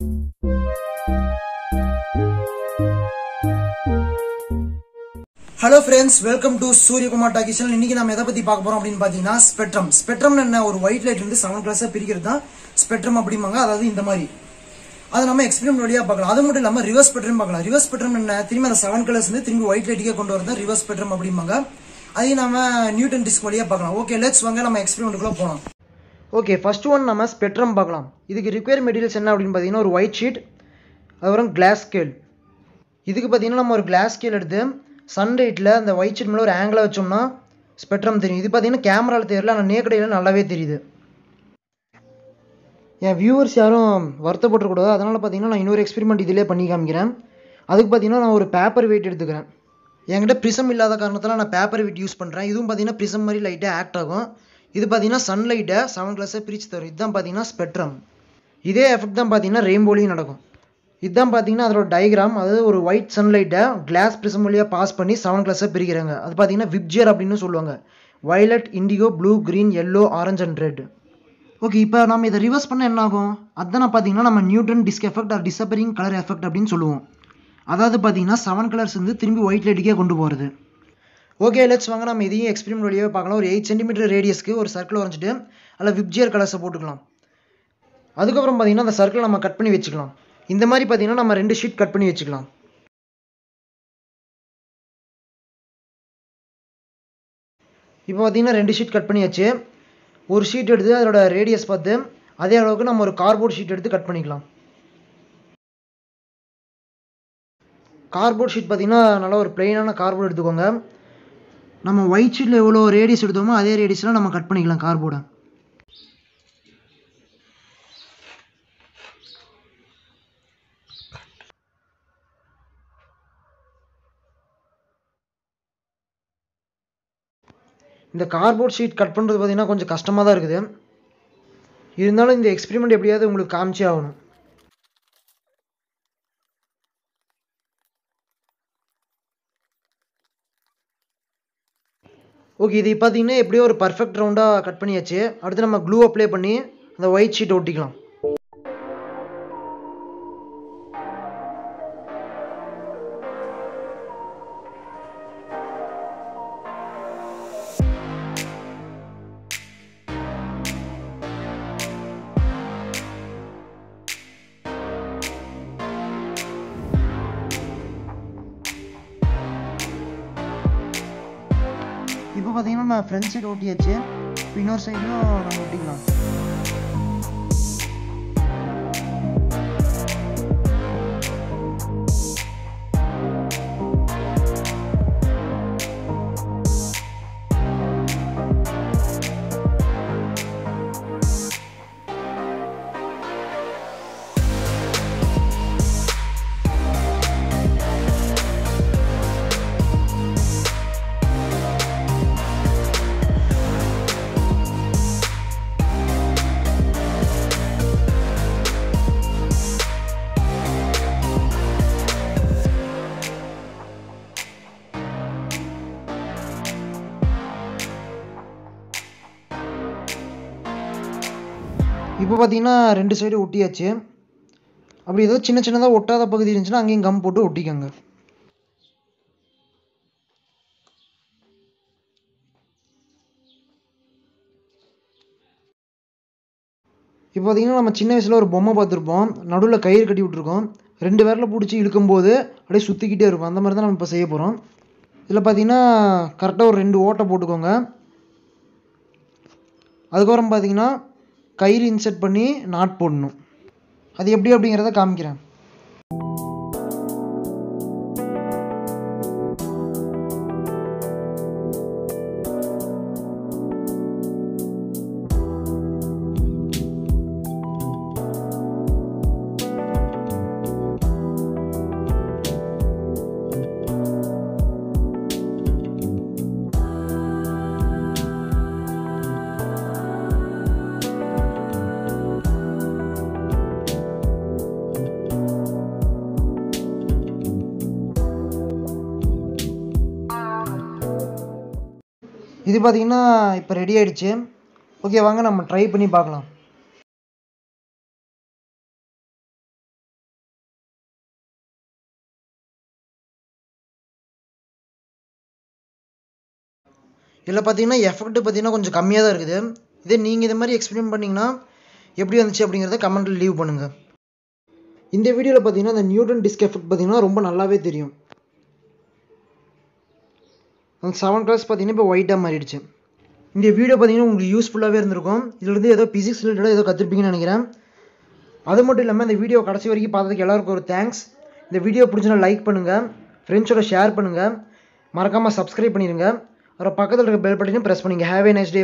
Hello friends, welcome to Suryakumar Talkie channel. இன்னைக்கு நாம எதை பத்தி பார்க்க போறோம் அப்படினு பாத்தீங்கன்னா ஸ்பெக்ட்ரம். ஸ்பெக்ட்ரம் என்ன ஒரு ஒயிட் லைட் இருந்து 7 கிளாஸா பிரிக்கிறது தான் ஸ்பெக்ட்ரம் அப்படிம்பாங்க. அதாவது இந்த மாதிரி. அத நாம எக்ஸ்பெரிமென்ட் வழியா பார்க்கலாம். அது மட்டும் இல்லாம ரிவர்ஸ் ஸ்பெக்ட்ரம் பார்க்கலாம். ரிவர்ஸ் ஸ்பெக்ட்ரம் என்ன திரும்பி அந்த 7 கலர்ஸ் இருந்து திரும்பி ஒயிட் லைட்டுக்கே கொண்டு வரது ரிவர்ஸ் ஸ்பெக்ட்ரம் அப்படிம்பாங்க. அதை நாம நியூட்டன் டிஸ்க் வழியா பார்க்கலாம். ஓகே, லெட்ஸ் வாங்க நம்ம எக்ஸ்பெரிமென்ட்க்குள்ள போலாம். ஓகே, ஃபர்ஸ்ட் ஒன் நம்ம ஸ்பெக்ட்ரம் பார்க்கலாம். இதுக்கு ரிக்வயர் மெட்டீரியல்ஸ் என்ன அப்படினு பாத்தீங்கன்னா ஒரு ஒயிட் ஷீட், அப்புறம் கிளாஸ் ஸ்கேல். இதுக்கு பாத்தீங்கன்னா நம்ம ஒரு கிளாஸ் ஸ்கேல் எடுத்து சன்லைட்டில் அந்த ஒயிட் ஷீட் மேலே ஒரு ஆங்கிளாக வச்சோம்னா ஸ்பெக்ட்ரம் தெரியும். இது பார்த்தீங்கன்னா கேமராவில் தெரியல, ஆனால் நேக்கடையில் நல்லாவே தெரியுது. என் வியூவர்ஸ் யாரும் வருத்தப்பட்டுக்கூடாது, அதனால் பார்த்தீங்கன்னா நான் இன்னொரு எக்ஸ்பெரிமெண்ட் இதிலே பண்ணி காமிக்கிறேன். அதுக்கு பார்த்தீங்கன்னா நான் ஒரு பேப்பர் வெயிட் எடுத்துக்கிறேன். என்கிட்ட ப்ரிசம் இல்லாத காரணத்தில் நான் பேப்பர் வெயிட் யூஸ் பண்ணுறேன். இதுவும் பார்த்தீங்கன்னா ப்ரிசம் மாதிரி லைட்டாக ஆக்ட் ஆகும். இது பார்த்தீங்கன்னா சன்லைட்டை 7 கிளாஸாக பிரித்து தரும். இதுதான் பார்த்தீங்கன்னா ஸ்பெக்ட்ரம். இதே எஃபெக்ட் தான் பார்த்தீங்கன்னா ரெயின்போலையும் நடக்கும். இதுதான் பார்த்தீங்கன்னா அதோட டயக்ராம். அதாவது ஒரு ஒயிட் சன்லைட்டை கிளாஸ் ப்ரிசம் வழியாக பாஸ் பண்ணி 7 கிளாஸாக பிரிக்கிறாங்க. அது பார்த்தீங்கன்னா விப்ஜியர் அப்படின்னு சொல்லுவாங்க. Violet, indigo, blue, green, yellow, orange and red. Okay, இப்போ நம்ம இதை ரிவர்ஸ் பண்ண என்ன ஆகும்? அதுதான் பார்த்தீங்கன்னா நம்ம Newton disc effect or disappearing colour effect அப்படின்னு சொல்லுவோம். அதாவது பார்த்தீங்கன்னா 7 கலர்ஸ் வந்து திரும்பி ஒயிட் லைட்டுக்கே கொண்டு போகிறது. ஓகே, லெட்ஸ் வாங்க நம்ம இதையும் எக்ஸ்பெரிமெண்ட் வழியாக பார்க்கலாம். ஒரு 8 சென்டிமீட்டர் ரேடியஸ்க்கு ஒரு சர்க்கிள் வரைஞ்சிட்டு அதில் விப்ஜியர் கலர்ஸை போட்டுக்கலாம். அதுக்கப்புறம் பார்த்தீங்கன்னா அந்த சர்க்கிளை நம்ம கட் பண்ணி வச்சுக்கலாம். இந்த மாதிரி பார்த்தீங்கன்னா நம்ம 2 ஷீட் கட் பண்ணி வச்சுக்கலாம். இப்போ பார்த்தீங்கன்னா 2 ஷீட் கட் பண்ணியாச்சு. ஒரு ஷீட் எடுத்து அதோட ரேடியஸ் பார்த்து அதே அளவுக்கு நம்ம ஒரு கார்ட்போர்ட் ஷீட் எடுத்து கட் பண்ணிக்கலாம். கார்ட்போர்ட் ஷீட் பார்த்தீங்கன்னா நல்லா ஒரு பிளெயினான கார்ட்போர்ட் எடுத்துக்கோங்க. நம்ம ஒயிட் ஷீட்டில் எவ்வளோ ரேடியஸ் எடுத்தோமோ அதே ரேடியஸில் நம்ம கட் பண்ணிக்கலாம் கார்ட்போர்டை. இந்த கார்ட்போர்ட் ஷீட் கட் பண்ணுறது பார்த்தீங்கன்னா கொஞ்சம் கஷ்டமாக தான் இருக்குது. இருந்தாலும் இந்த எக்ஸ்பெரிமெண்ட் எப்படியாவது உங்களுக்கு காமிச்சே ஆகணும். ஓகே, இது பார்த்தீங்கன்னா எப்படியோ ஒரு பர்ஃபெக்ட் ரவுண்டாக கட் பண்ணியாச்சு. அடுத்து நம்ம க்ளூ அப்ளை பண்ணி அந்த ஒயிட் ஷீட்டை ஒட்டிக்கலாம். இப்போ பார்த்தீங்கன்னா நம்ம ஃப்ரண்ட் சைடு ஒட்டியாச்சு. இப்போ இன்னொரு சைடும் நம்ம ஒட்டிக்கலாம். இப்போ பார்த்தீங்கன்னா 2 சைடு ஒட்டியாச்சு. அப்படி ஏதோ சின்ன சின்னதாக ஒட்டாத பகுதி இருந்துச்சுன்னா அங்கேயும் கம் போட்டு ஒட்டிக்கோங்க. இப்போ பார்த்தீங்கன்னா நம்ம சின்ன வயசில் ஒரு பொம்மை பார்த்துருப்போம். நடுவில் கயிறு கட்டி விட்ருக்கோம். 2 விரலை பிடிச்சி இழுக்கும்போது அப்படியே சுற்றிக்கிட்டே இருக்கும். அந்த மாதிரி தான் நம்ம இப்போ செய்ய போகிறோம். இதில் பார்த்தீங்கன்னா கரெக்டாக ஒரு 2 ஓட்டை போட்டுக்கோங்க. அதுக்கப்புறம் பார்த்தீங்கன்னா கயிறு இன்செர்ட் பண்ணி நாட் போடணும். அது எப்படி அப்படிங்கிறத காமிக்கிறேன். இது பார்த்தீங்கன்னா இப்போ ரெடி ஆயிடுச்சு. ஓகே, வாங்க நம்ம ட்ரை பண்ணி பார்க்கலாம். இதில் பார்த்தீங்கன்னா எஃபெக்ட் பார்த்தீங்கன்னா கொஞ்சம் கம்மியாக தான் இருக்குது. இதே நீங்கள் இது மாதிரி எக்ஸ்பெரிமெண்ட் பண்ணிங்கன்னா எப்படி வந்துச்சு அப்படிங்கிறத கமெண்ட்டில் லீவ் பண்ணுங்கள். இந்த வீடியோவில் பார்த்தீங்கன்னா அந்த நியூட்டன் டிஸ்க் எஃபெக்ட் பார்த்தீங்கன்னா ரொம்ப நல்லாவே தெரியும். அந்த 7 கலர்ஸ் பார்த்தீங்கன்னா இப்போ ஒயிட்டாக மாறிடுச்சு. இந்த வீடியோ பார்த்தீங்கன்னா உங்களுக்கு யூஸ்ஃபுல்லாகவே இருந்திருக்கும். இதுலேருந்து ஏதோ பிசிக்ஸ் ரிலேட்டடாக ஏதோ கற்றுருப்பீங்கன்னு நினைக்கிறேன். அது மட்டும் இல்லாமல் இந்த வீடியோ கடைசி வரைக்கும் பார்த்ததுக்கு எல்லாருக்கும் ஒரு தேங்க்ஸ். இந்த வீடியோ பிடிச்சினா லைக் பண்ணுங்கள், ஃப்ரெண்ட்ஸோட ஷேர் பண்ணுங்கள், மறக்காமல் சப்ஸ்கிரைப் பண்ணிடுங்க. அப்புறம் பக்கத்தில் இருக்க பெல் பட்டனையும் ப்ரெஸ் பண்ணிங்க. Have a nice day.